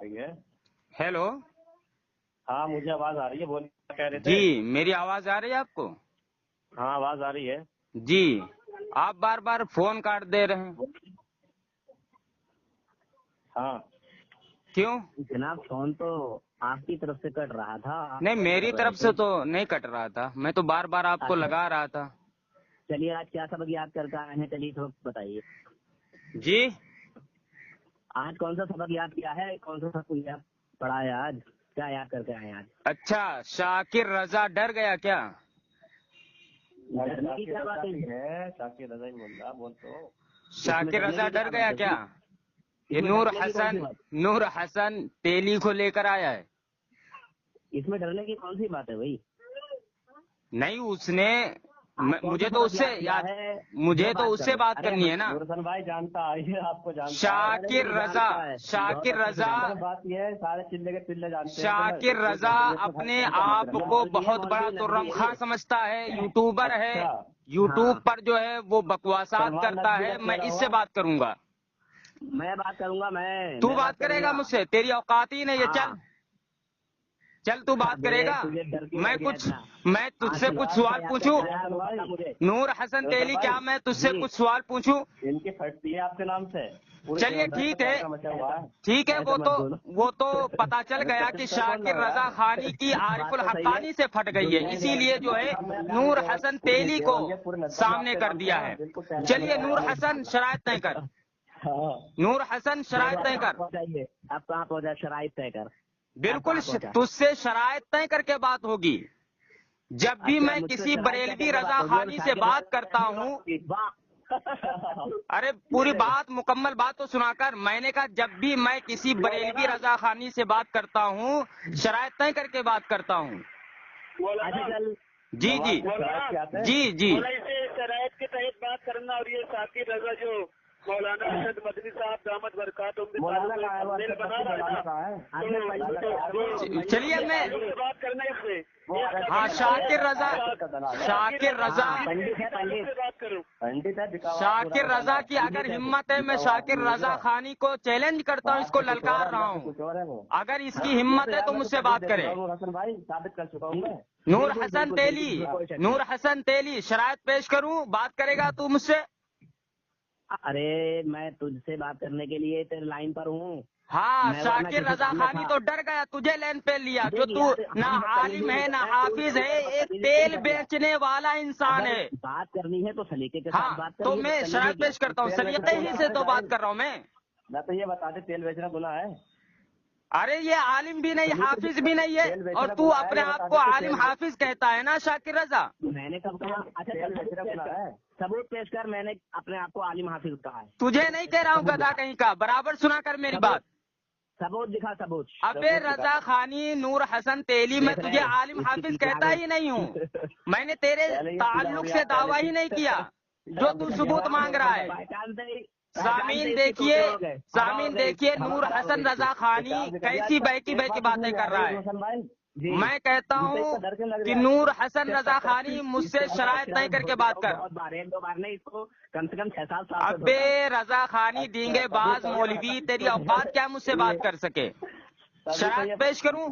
رہی ہے. ہیلو. ہاں مجھے آواز آ رہی ہے. بولیے کیا کہہ رہے تھے؟ جی میری آواز آ رہی ہے آپ کو؟ ہاں آواز آ رہی ہے. جی آپ بار بار فون کاٹ دے رہے ہیں. ہاں کیوں؟ جناب فون تو آپ کی طرف سے کٹ رہا تھا. نہیں میری طرف سے تو نہیں کٹ رہا تھا، میں تو بار بار آپ کو لگا رہا تھا. چلیے آج کیا سبق یاد کر کے آئے ہیں؟ چلیے تو بتائیے. جی آج کون سا سبق یاد کیا ہے؟ کون سا سبق یاد پڑھا ہے آج؟ کیا یاد کر کے آئے ہیں آج؟ اچھا شاکر رضا ڈر گیا کیا؟ ڈرنے کی کیا بات ہے؟ شاکر رضا ہی بول رہا. بول تو شاکر رضا ڈر گیا کیا؟ یہ اس میں ڈرنے کی کون سی بات؟ نور حسن تیلی کو لے کر آیا ہے. اس میں ڈرنے کی کون سی بات ہے بھائی؟ نہیں اس نے مجھے تو اس سے یاد ہے. مجھے تو اس سے بات کرنی ہے نا. نورسن بھائی جانتا ہے آپ کو جانتا ہے. شاکر رضا شاکر رضا بات یہ ہے سارے چلے کے پلے جانتے ہیں. شاکر رضا اپنے آپ کو بہت بڑا ترم خاں سمجھتا ہے، یوٹیوبر ہے، یوٹیوب پر جو ہے وہ بکواسات کرتا ہے. میں اس سے بات کروں گا. میں بات کروں گا. تو بات کرے گا مجھ سے؟ تیری اوقات ہی نہیں ہے. چل چل تو بات کرے گا. میں تجھ سے کچھ سوال پوچھوں؟ نور حسن تیلی کیا میں تجھ سے کچھ سوال پوچھوں؟ ان کی پھٹتی ہے آپ کے نام سے. چلیے ٹھیک ہے ٹھیک ہے. وہ تو پتا چل گیا کہ شاکر رضا خانی کی عارف الحقانی سے پھٹ گئی ہے، اسی لیے جو ہے نور حسن تیلی کو سامنے کر دیا ہے. چلیے نور حسن شرائط طے کر. نور حسن شرائط طے کر. آپ کہاں پہنچا؟ شرائط طے کر. بالکل تجھ سے شرائط طے کر کے بات ہوگی. جب بھی میں کسی بریلوی رضا خانی سے بات کرتا ہوں، ارے پوری بات مکمل بات تو سنا کر. میں نے کہا جب بھی میں کسی بریلوی رضا خانی سے بات کرتا ہوں شرائط طے کر کے بات کرتا ہوں. جی جی جی جی شرائط کے تحت بات کرنا. اور یہ شاکر رضا جو مولانا ارشد مدنی صاحب دامت برکاتہم چلیے میں بات کرنا اس سے. ہاں شاکر رضا شاکر رضا کی اگر ہمت ہے میں شاکر رضا خانی کو چیلنج کرتا ہوں، اس کو للکار رہا ہوں. اگر اس کی ہمت ہے تو مجھ سے بات کرے. ثابت کر چکا ہوں میں. نور حسن تیلی شرائط پیش کروں؟ بات کرے گا تو مجھ سے؟ ارے میں تجھ سے بات کرنے کے لیے تیرے لائن پر ہوں. ہاں شاکر رضا خانی تو ڈر گیا، تجھے لین پہ لیا. جو تو نہ عالم ہے نہ حافظ ہے، ایک تیل بیچنے والا انسان ہے. بات کرنی ہے تو سلیقے کے ساتھ بات تو میں شرائط پیش کرتا ہوں، سلیقے ہی سے تو بات کر رہا ہوں میں تو یہ بتا دے تیل بیچنا گناہ ہے. ارے یہ عالم بھی نہیں حافظ بھی نہیں ہے، اور تو اپنے آپ کو عالم حافظ کہتا ہے نا شاکر رضا. میں نے کب کہا؟ اچھا ثبوت پیش کر. میں نے اپنے آپ کو عالم حافظ کہا ہے. تجھے نہیں کہہ رہا ہوں گدھا کہیں کا. برابر سنا کر میری بات. ثبوت دکھا. ثبوت. ابے رضا خانی نور حسن تیلی میں تجھے عالم حافظ کہتا ہی نہیں ہوں. میں نے تیرے تعلق سے دعویٰ ہی نہیں کیا جو تو ثبوت مانگ رہا ہے. سامعین دیکھیے نور حسن رضا خانی کیسی بہکی بہکی باتیں کر رہا ہے. میں کہتا ہوں کہ نور حسن رضا خانی مجھ سے شرائط طے کر کے بات کر. دو بار نہیں، اس کو کم سے کم 6-7 سال. ابے رضا خانی دینگے باز مولوی، تیری اوقات کیا مجھ سے بات کر سکے؟ شرائط پیش کروں؟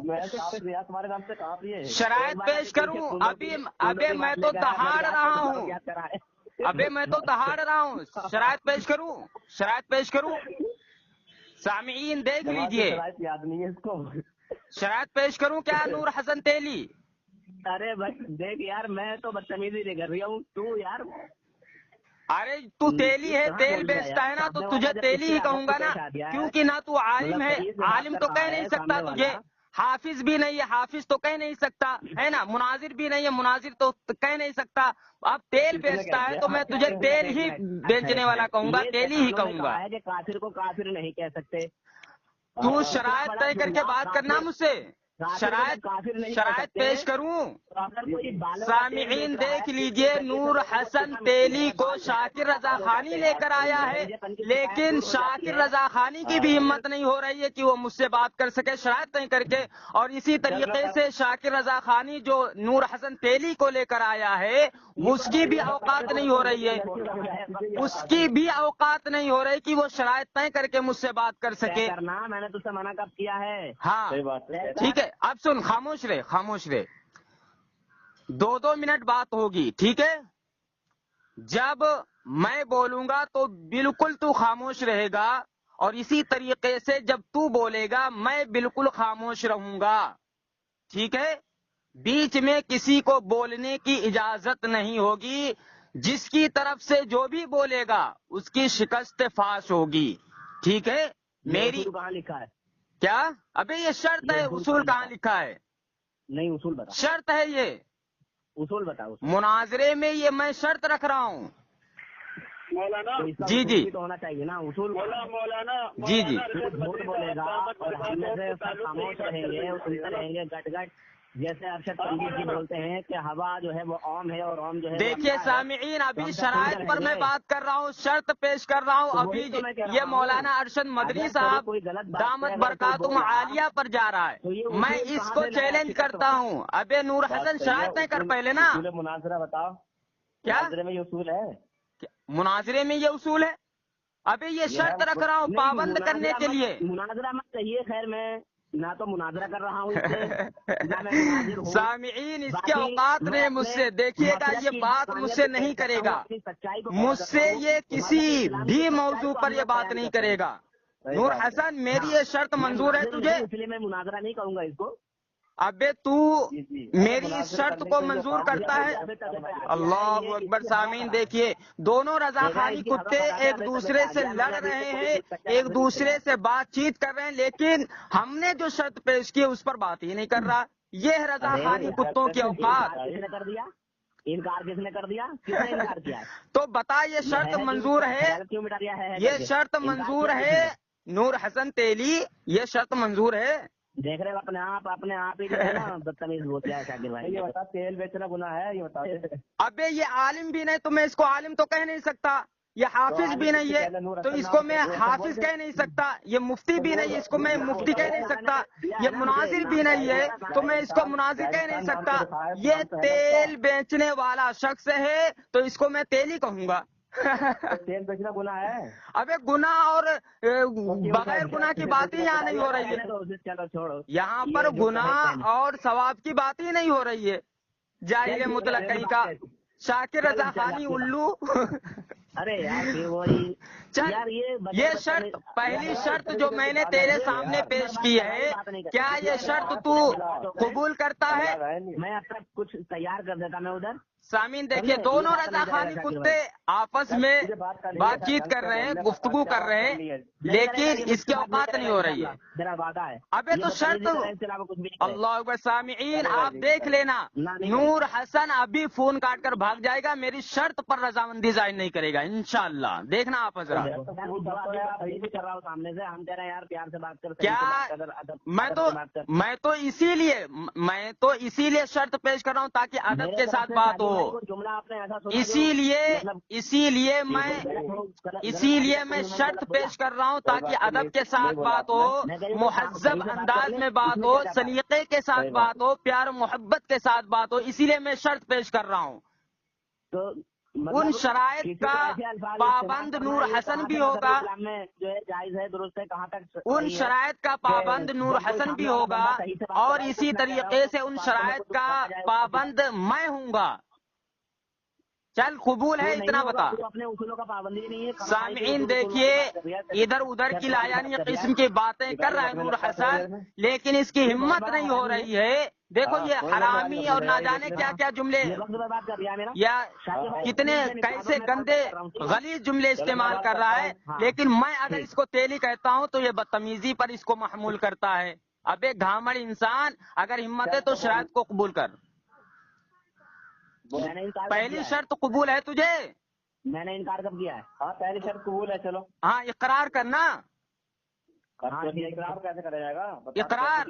شرائط پیش کروں؟ ابے میں تو دہاڑ رہا ہوں. شرائط پیش کروں؟ شرائط پیش کروں؟ سامعین دیکھ لیجئے. یاد نہیں ہے اس کو. شرائط پیش کروں کیا نور حسن تیلی؟ ارے بھائی دیکھ یار، میں تو بدتمیزی نہیں کر رہی ہوں. تو یار ارے تو تیلی ہے، تیل بیچتا ہے نا، تو تجھے تیلی ہی کہوں گا نا، کیونکہ نہ تو عالم ہے. عالم تو کہہ نہیں سکتا تجھے. حافظ بھی نہیں ہے، حافظ تو کہہ نہیں سکتا ہے نا. مناظر بھی نہیں ہے، مناظر تو کہہ نہیں سکتا. اب تیل بیچتا ہے تو میں تجھے تیل ہی بیچنے والا کہوں گا، تیل ہی کہوں گا. کافر کو کافر نہیں کہہ سکتے. تو شرائط طے کر کے بات کرنا مجھ سے. شرائط پیش کروں؟ سامعین دیکھ لیجئے، نور حسن تیلی کو شاکر رضا خانی لے کر آیا ہے، لیکن شاکر رضا خانی کی بھی ہمت نہیں ہو رہی ہے کہ وہ مجھ سے بات کر سکے شرائط نہیں کر کے، اور اسی طریقے سے شاکر رضا خانی جو نور حسن تیلی کو لے کر آیا ہے اس کی بھی اوقات نہیں ہو رہی ہے، اس کی بھی اوقات نہیں ہو رہی کہ وہ شرائط طے کر کے مجھ سے بات کر سکے۔ میں نے تجھ سے منع کب کیا ہے؟ ہاں ٹھیک ہے، اب سن، خاموش رہے، خاموش رہے، 2 منٹ بات ہوگی، ٹھیک ہے؟ جب میں بولوں گا تو بالکل تو خاموش رہے گا، اور اسی طریقے سے جب تو بولے گا میں بالکل خاموش رہوں گا، ٹھیک ہے؟ بیچ میں کسی کو بولنے کی اجازت نہیں ہوگی، جس کی طرف سے جو بھی بولے گا اس کی شکست فاش ہوگی، ٹھیک ہے؟ میری کہاں لکھا ہے؟ کیا؟ ابھی یہ شرط ہے، اصول کہاں لکھا ہے؟ نہیں، اصول بتا، شرط ہے یہ، اصول بتا۔ مناظرے میں یہ میں شرط رکھ رہا ہوں۔ مولانا جی جی تو ہونا چاہیے نا اصول۔ مولانا جی جی جھوٹ بولے گا اور ہم میں سے سب خاموش رہیں گے، سنتے رہیں گے گٹ گٹ، جیسے ارشد پنڈت جی بولتے ہیں کہ ہوا جو ہے وہ اوم ہے اور اوم جو ہے۔ دیکھیے سامعین، ابھی شرائط پر میں بات کر رہا ہوں، شرط پیش کر رہا ہوں، ابھی یہ مولانا ارشد مدنی صاحب دامت برکاتہم عالیہ پر جا رہا ہے، میں اس کو چیلنج کرتا ہوں۔ ابے نور حسن شرائط نہیں کر پہلے نا، مناظرہ بتاؤ، کیا مناظرے میں یہ اصول ہے؟ مناظرے میں یہ اصول ہے؟ ابھی یہ شرط رکھ رہا ہوں پابند کرنے کے لیے۔ مناظرہ مت کہیے، خیر میں نہ تو مناظرہ کر رہا ہوں اس سے، نہ میں مناظر ہوں۔ سامعین اس کے اوقات نے مجھ سے، دیکھیے گا یہ بات مجھ سے نہیں کرے گا، مجھ سے یہ کسی بھی موضوع پر یہ بات نہیں کرے گا۔ نور حسن میری یہ شرط منظور ہے تجھے؟ اس لیے میں مناظرہ نہیں کروں گا اس کو۔ ابے تو میری اس شرط کو منظور کرتا ہے؟ اللہ اکبر۔ سامعین دیکھیے، دونوں رضاخانی کتے ایک دوسرے سے لڑ رہے ہیں، ایک دوسرے سے بات چیت کر رہے ہیں، لیکن ہم نے جو شرط پیش کی اس پر بات ہی نہیں کر رہا۔ یہ ہے رضاخانی کتوں کی اوقات۔ کس نے کر دیا انکار؟ کس نے کر دیا؟ کس نے انکار کیا؟ تو بتا یہ شرط منظور ہے؟ کیوں مٹا دیا ہے؟ یہ شرط منظور ہے نور حسن تیلی؟ یہ شرط منظور ہے؟ دیکھ رہے اپنے آپ ہی جو ہے نا بدتمیز ہوتا ہے شاکر بھائی۔ یہ بتا تیل بیچنا گناہ ہے؟ یہ بتا۔ ابے یہ عالم بھی نہیں تو میں اس کو عالم تو کہہ نہیں سکتا، یہ حافظ بھی نہیں ہے تو اس کو میں حافظ کہہ نہیں سکتا، یہ مفتی بھی نہیں اس کو میں مفتی کہہ نہیں سکتا، یہ مناظر بھی نہیں ہے تو میں اس کو مناظر کہہ نہیں سکتا، یہ تیل بیچنے والا شخص ہے تو اس کو میں تیلی کہوں گا۔ تیل بیچنا گناہ ہے؟ ابے گناہ اور بغیر گناہ کی بات ہی یہاں نہیں ہو رہی ہے، چلو چھوڑو، یہاں پر گناہ اور ثواب کی بات ہی نہیں ہو رہی ہے۔ جاہل مطلق کہیں کا شاکر رضا خانی الو۔ ارے یار وہی چل، یہ شرط، پہلی شرط جو میں نے تیرے سامنے پیش کی ہے، کیا یہ شرط تو قبول کرتا ہے؟ میں اب تک کچھ تیار کر دیتا میں ادھر۔ سامعین دیکھیے، دونوں رضاخانی کتے آپس میں بات چیت کر رہے ہیں، گفتگو کر رہے ہیں، لیکن اس کی اوقات نہیں ہو رہی ہے۔ میرا وعدہ ہے ابے تو شرط، اللہ اکبر۔ سامعین آپ دیکھ لینا، نور حسن ابھی فون کاٹ کر بھاگ جائے گا، میری شرط پر رضامندی ظاہر نہیں کرے گا انشاءاللہ، دیکھنا آپ حضرات۔ کر رہا ہوں سامنے سے، ہم تیرا یار پیار سے بات کر کیا میں تو اسی لیے شرط پیش کر رہا ہوں تاکہ ادب کے ساتھ بات ہو، اسی لیے میں شرط پیش کر رہا ہوں تاکہ ادب کے ساتھ بات ہو، مہذب انداز میں بات ہو، سلیقے کے ساتھ بات ہو، پیار و محبت کے ساتھ بات ہو، اسی لیے میں شرط پیش کر رہا ہوں۔ ان شرائط کا پابند نور حسن بھی ہوگا، جو ہے جائز ہے، درست ہے، کہاں تک ان شرائط کا پابند نور حسن بھی ہوگا، اور اسی طریقے سے ان شرائط کا پابند میں ہوں گا۔ چل قبول ہے اتنا بتا۔ اپنے اصولوں کا پابندی نہیں ہے۔ سامعین دیکھیے، ادھر ادھر کی لایانی قسم کی باتیں کر رہا ہے نور حسن، لیکن اس کی ہمت نہیں ہو رہی ہے۔ دیکھو یہ حرامی اور نہ جانے کیا کیا جملے یا کتنے کیسے گندے غلیظ جملے استعمال کر رہا ہے، لیکن میں اگر اس کو تیلی کہتا ہوں تو یہ بدتمیزی پر اس کو محمول کرتا ہے۔ اب ایک گھامڑ انسان، اگر ہمت ہے تو شرائط کو قبول کر۔ پہلی شرط قبول ہے تجھے؟ میں نے انکار کب کیا ہے؟ ہاں پہلی شرط قبول ہے، چلو ہاں اقرار کرنا۔ اقرار کیسے کرا جائے گا؟ اقرار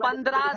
15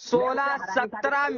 16-17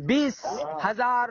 20,000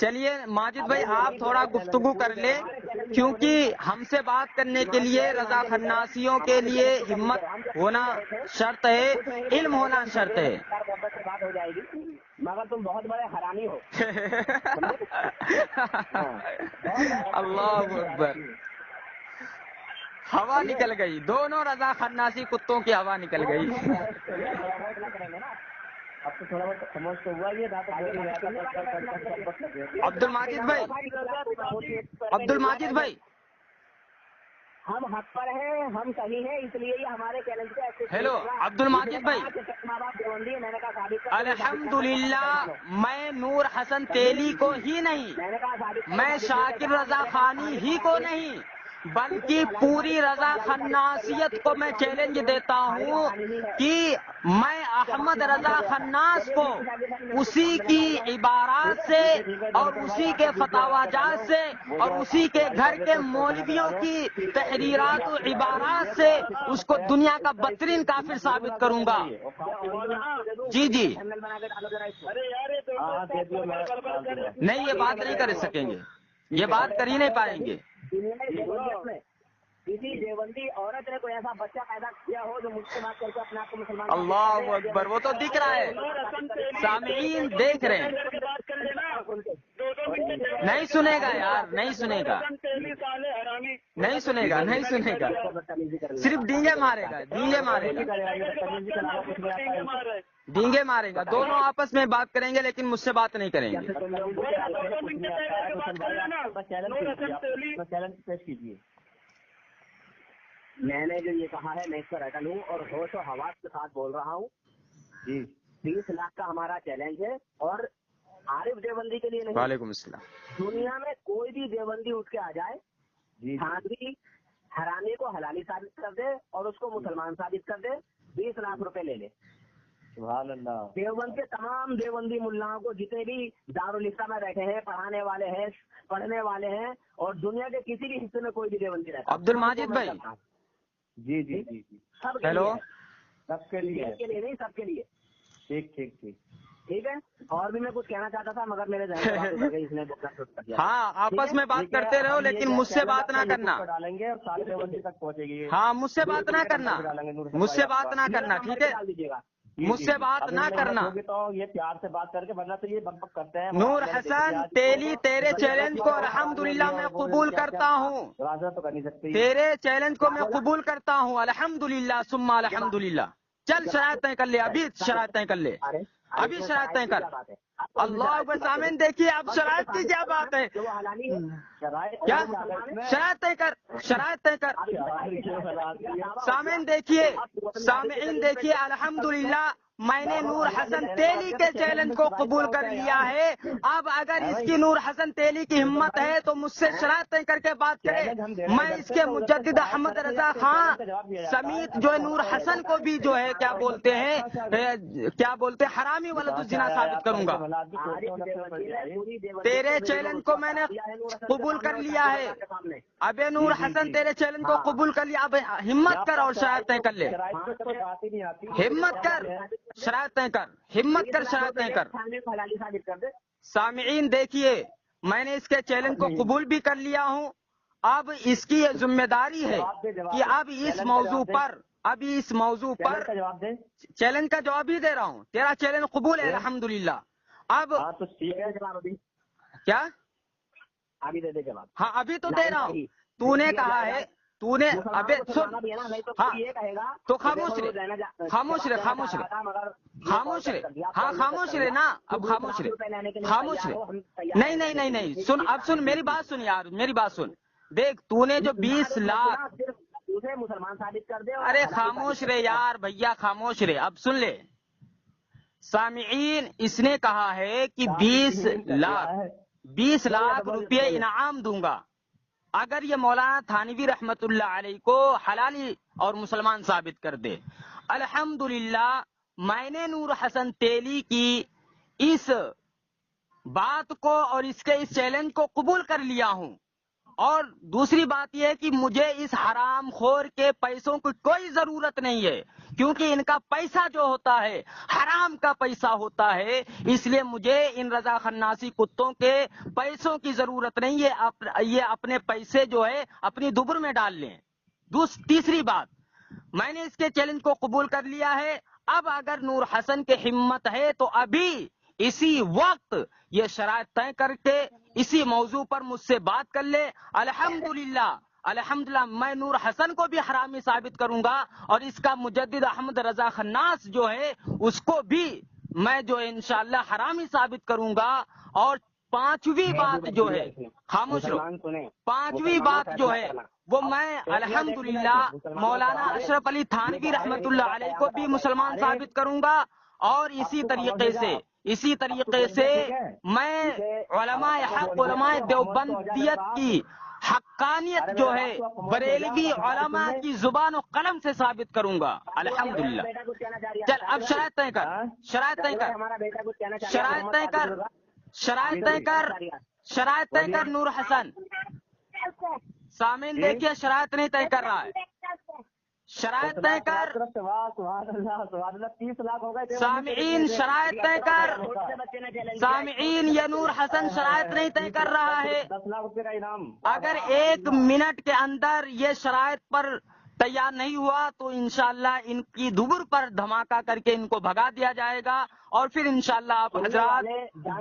چلیے ماجد بھائی آپ تھوڑا گفتگو کر لیں، کیونکہ ہم سے بات کرنے کے لیے رضا خناسیوں کے لیے ہمت ہونا شرط ہے، علم ہونا شرط ہے۔ بات ہو جائے گی مگر تم بہت بڑے حرامی ہو۔ اللہ اکبر، ہوا نکل گئی، دونوں رضا خناسی کتوں کی ہوا نکل گئی۔ اب تو تھوڑا بہت سمجھ تو ہوا یہ عبد الماجد بھائی، عبد الماجد بھائی، ہم حق پر ہیں، ہم صحیح ہیں، اس لیے یہ ہمارے چینل سے ہیلو عبد الماجد بھائی، میں نے کہا الحمدللہ میں نور حسن تیلی کو ہی نہیں، میں شاکر رضا خانی ہی کو نہیں، بلکہ پوری رضا خناسیت کو میں چیلنج دیتا ہوں کہ میں احمد رضا خناس کو اسی کی عبارات سے اور اسی کے فتاوی جات سے اور اسی کے گھر کے مولویوں کی تحریرات و عبارات سے اس کو دنیا کا بدترین کافر ثابت کروں گا۔ جی جی، نہیں یہ بات نہیں کر سکیں گے، یہ بات کر ہی نہیں پائیں گے۔ کسی دیوبندی عورت نے کوئی ایسا بچہ پیدا کیا ہو جو مجھ سے بات کر کے اپنے آپ کو مسلمان، اللہ اکبر، وہ تو دکھ رہا ہے، سامعین دیکھ رہے ہیں۔ نہیں سنے گا یار، نہیں سنے گا، نہیں سنے گا، نہیں سنے گا، صرف ڈینگے مارے گا، ڈینگے مارے گا، ڈینگے مارے گا۔ دونوں آپس میں بات کریں گے لیکن مجھ سے بات نہیں کریں گے۔ چیلنج پیش کیجیے۔ میں نے جو یہ کہا ہے میں اس پر اٹل ہوں اور ہوش و حواس کے ساتھ بول رہا ہوں۔ جی 20 لاکھ کا ہمارا چیلنج ہے، اور عارف دیوبندی کے لیے نہیں، وعلیکم السلام۔ دنیا میں کوئی بھی دیوبندی اٹھ کے آ جائے، جی تھانوی حرامی کو حلالی ثابت کر دے اور اس کو مسلمان ثابت کر دے، 20 لاکھ روپے لے لے۔ سبحان اللہ۔ دیوبند کے تمام دیوبندی ملاؤں کو جتنے بھی دارالاسلام میں بیٹھے ہیں، پڑھانے والے ہیں، پڑھنے والے ہیں، اور دنیا کے کسی بھی حصے میں کوئی بھی دیوبندی رہتا ہے۔ عبد الماجد بھائی، جی جی جی جی، سب کے ہیلو، لیے، سب کے لیے، کے لیے نہیں، سب کے لیے۔ ٹھیک ٹھیک ٹھیک ٹھیک ہے، اور بھی میں کچھ کہنا چاہتا تھا مگر میرے ذہن سے بات اتر گئی، اس نے بولنا شروع کر دیا۔ ہاں آپس میں بات کرتے رہو لیکن مجھ سے بات نہ کرنا۔ ڈالیں گے اور سارے دیوبندی تک پہنچے گی۔ ہاں مجھ سے بات نہ کرنا، مجھ سے بات نہ کرنا، ٹھیک ہے، ڈال دیجیے گا۔ مجھ سے بات نہ کرنا۔ تو یہ پیار سے بات کر کے، ورنہ تو یہ بک بک کرتے ہیں۔ نور حسن تیلی، تیرے چیلنج کو الحمدللہ میں قبول کرتا ہوں، راضا تو کر نہیں سکتے۔ تیرے چیلنج کو میں قبول کرتا ہوں الحمدللہ ثم الحمدللہ۔ چل شرائط طے کر لے، ابھی شرائط طے کر لے، ابھی شرائط طے کر۔ اللہ اکبر، سامعین دیکھیے اب شرائط کی کیا بات ہے، کیا شرائط طے کر، شرائط طے کر۔ سامعین دیکھیے، سامعین دیکھیے، الحمدللہ میں نے نور حسن تیلی کے چیلنج کو قبول کر لیا ہے۔ اب اگر اس کی نور حسن تیلی کی ہمت ہے تو مجھ سے شرائط طے کر کے بات کرے۔ میں اس کے مجدد احمد رضا خان سمیت جو ہے نور حسن کو بھی جو ہے کیا بولتے ہیں، کیا بولتے ہیں، حرامی ولد الزنا ثابت کروں گا۔ تیرے چیلنج کو میں نے قبول کر لیا ہے۔ اب نور حسن تیرے چیلنج کو قبول کر لیا، اب ہمت کر اور شرائط طے کر لے، ہمت کر، شرائط طے کر، ہمت کر، شرائط طے کر۔ سامعین دیکھیے، میں نے اس کے چیلنج کو قبول بھی کر لیا ہوں۔ اب اس کی یہ ذمہ داری ہے کہ اب اس موضوع پر، ابھی اس موضوع پر چیلنج کا جواب ہی دے رہا ہوں۔ تیرا چیلنج قبول ہے الحمدللہ۔ اب کیا، ابھی دے دے جواب۔ ہاں ابھی تو دے رہا ہوں۔ تو نے کہا ہے، تو نے ابے سن، ہاں تو خاموش رہے، خاموش رہے، خاموش رہے، خاموش رہے، ہاں خاموش رہے نا، اب خاموش رہے، خاموش رہے۔ نہیں نہیں نہیں نہیں، سن، اب سن میری بات سن یار، میری بات سن۔ دیکھ تو نے جو 20 لاکھ، مسلمان ثابت کر دے۔ ارے خاموش رہے یار بھیا، خاموش رہے، اب سن لے۔ سامعین، اس نے کہا ہے کہ 20 لاکھ روپے انعام دوں گا اگر یہ مولانا تھانوی رحمت اللہ علیہ کو حلالی اور مسلمان ثابت کر دے۔ الحمدللہ میں نے نور حسن تیلی کی اس بات کو اور اس کے اس چیلنج کو قبول کر لیا ہوں، اور دوسری بات یہ ہے کہ مجھے اس حرام خور کے پیسوں کی کوئی ضرورت نہیں ہے، کیونکہ ان کا پیسہ جو ہوتا ہے حرام کا پیسہ ہوتا ہے، اس لیے مجھے ان رضا خناسی کتوں کے پیسوں کی ضرورت نہیں ہے، یہ اپنے پیسے جو ہے اپنی دبر میں ڈال لیں۔ تیسری بات، میں نے اس کے چیلنج کو قبول کر لیا ہے، اب اگر نور حسن کے ہمت ہے تو ابھی اسی وقت یہ شرائط طے کر کے اسی موضوع پر مجھ سے بات کر لے۔ الحمدللہ میں نور حسن کو بھی حرامی ثابت کروں گا، اور اس کا مجدد احمد رضا خناس جو ہے اس کو بھی میں جو انشاءاللہ حرامی ثابت کروں گا۔ اور پانچویں بات جو ہے، خاموش رہو، پانچویں بات جو ہے وہ میں الحمدللہ مولانا اشرف علی تھانوی رحمت اللہ علیہ کو بھی مسلمان ثابت کروں گا، اور اسی طریقے سے میں علماء حق، علماء دیوبندیت کی حقانیت جو ہے بریلوی علماء کی زبان و قلم سے ثابت کروں گا الحمدللہ۔ چل اب شرائط طے کر، شرائط طے کر نور حسن۔ سامعین دیکھیے شرائط نہیں طے کر رہا ہے، شرائط طے کر، سامعین شرائط طے کر، سامعین یہ نور حسن شرائط نہیں طے کر رہا ہے۔ اگر 1 منٹ کے اندر یہ شرائط پر تیار نہیں ہوا تو انشاءاللہ ان کی دبر پر دھماکہ کر کے ان کو بھگا دیا جائے گا، اور پھر انشاءاللہ آپ حضرات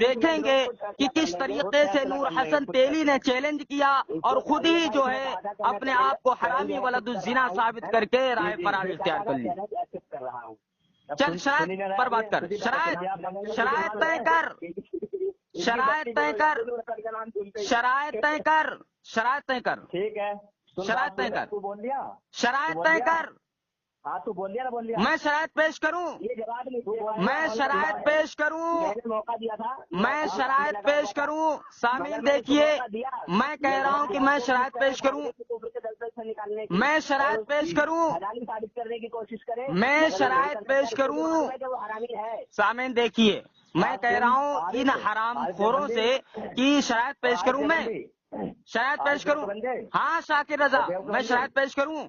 دیکھیں گے کہ کس طریقے سے نور حسن تیلی نے چیلنج کیا اور خود ہی جو ہے اپنے آپ کو حرامی ولد الزنا ثابت کر کے رائے فرار اختیار کر لی۔ چل شرائط پر بات کر، شرائط طے کر، شرائط طے کر، شرائط طے کر، شرائط طے کر، ٹھیک ہے، شرائط طے کر، تو بول دیا، شرائط طے کر۔ ہاں تو بول دیا نا، بول دیا، میں شرائط پیش کروں، یہ جواب نہیں، میں شرائط پیش کروں، میں نے موقع دیا تھا، میں شرائط پیش کروں۔ سامعین دیکھیے میں کہہ رہا ہوں کہ میں شرائط پیش کروں، میں شرائط پیش کروں، ثابت کرنے کی کوشش کرے، میں شرائط پیش کروں۔ سامعین دیکھیے میں کہہ رہا ہوں ان حرام خوروں سے کہ شرائط پیش کروں، میں شرائط پیش کروں۔ ہاں شاکر رضا میں شرائط پیش کروں،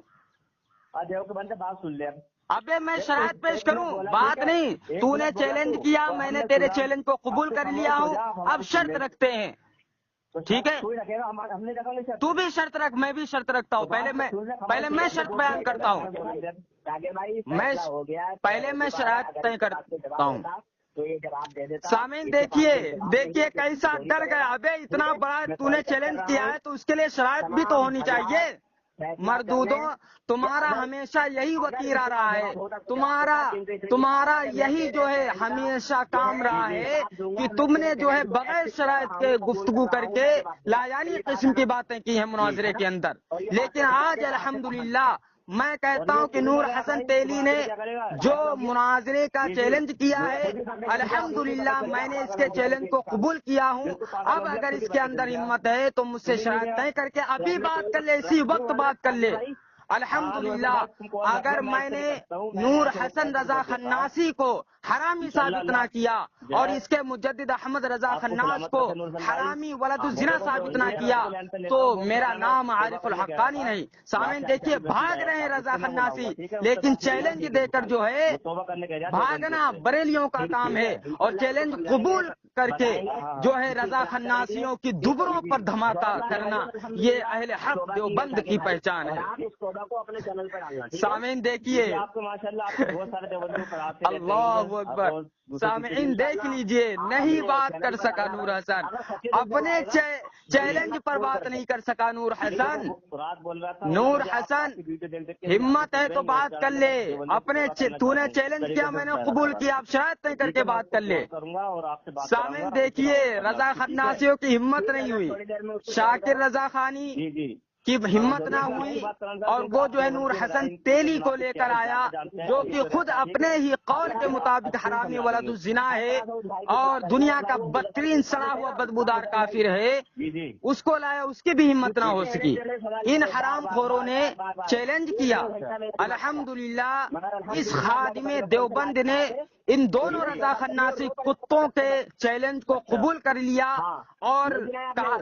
دیو کے بندے بات سن لے، ابے میں شرائط پیش کروں، بات نہیں، تو نے چیلنج کیا، میں نے تیرے چیلنج کو قبول کر لیا ہوں، اب شرط رکھتے ہیں، ٹھیک ہے؟ تو بھی شرط رکھ، میں بھی شرط رکھتا ہوں، پہلے میں شرط بیان کرتا ہوں، پہلے میں شرائط طے کرتا ہوں۔ سامعین دیکھیے کیسا ڈر گیا، ابے اتنا بڑا تو نے چیلنج کیا ہے تو اس کے لیے شرائط بھی تو ہونی چاہیے۔ مردودوں تمہارا ہمیشہ یہی وتیرہ رہا ہے، تمہارا یہی جو ہے ہمیشہ کام رہا ہے کہ تم نے جو ہے بغیر شرائط کے گفتگو کر کے لایانی قسم کی باتیں کی ہیں مناظرے کے اندر، لیکن آج الحمدللہ میں کہتا ہوں کہ نور حسن تیلی نے جو مناظرے کا چیلنج کیا ہے الحمدللہ میں نے اس کے چیلنج کو قبول کیا ہوں۔ اب اگر اس کے اندر ہمت ہے تو مجھ سے شرائط طے کر کے ابھی بات کر لے، اسی وقت بات کر لے۔ الحمدللہ اگر میں نے نور حسن رضا خناسی کو حرامی ثابت نہ کیا اور اس کے مجدد احمد رضا خناس کو حرامی ولد الزنا ثابت نہ کیا تو میرا نام عارف الحقانی نہیں۔ سامعین دیکھیے بھاگ رہے ہیں رضا خناسی، لیکن چیلنج دے کر جو ہے بھاگنا بریلیوں کا کام ہے، اور چیلنج قبول کر کے جو ہے رضا خناسیوں کی دبروں پر دھماکہ کرنا یہ اہل حق دیوبند کی پہچان ہے۔ سامعین دیکھیے اللہ اکبر، سامعین دیکھ لیجئے نہیں بات کر سکا نور حسن، اپنے چیلنج پر بات نہیں کر سکا نور حسن۔ نور حسن ہمت ہے تو بات کر لے، اپنے تو نے چیلنج کیا میں نے قبول کیا، اب شرائط طے کر کے بات کر لے۔ سامعین دیکھیے رضا خناسیوں کی ہمت نہیں ہوئی، شاکر رضا خانی کی ہمت نہ ہوئی، اور وہ جو ہے نور حسن تیلی کو لے کر آیا جو کہ خود اپنے ہی قول کے مطابق حرامی ولد الزنا ہے اور دنیا کا بدترین سڑا ہوا بدبودار کافر ہے، اس کو لایا، اس کی بھی ہمت نہ ہو سکی۔ ان حرام خوروں نے چیلنج کیا، الحمدللہ اس خادم دیوبند نے ان دونوں رضا خناسی کتوں کے چیلنج کو قبول کر لیا اور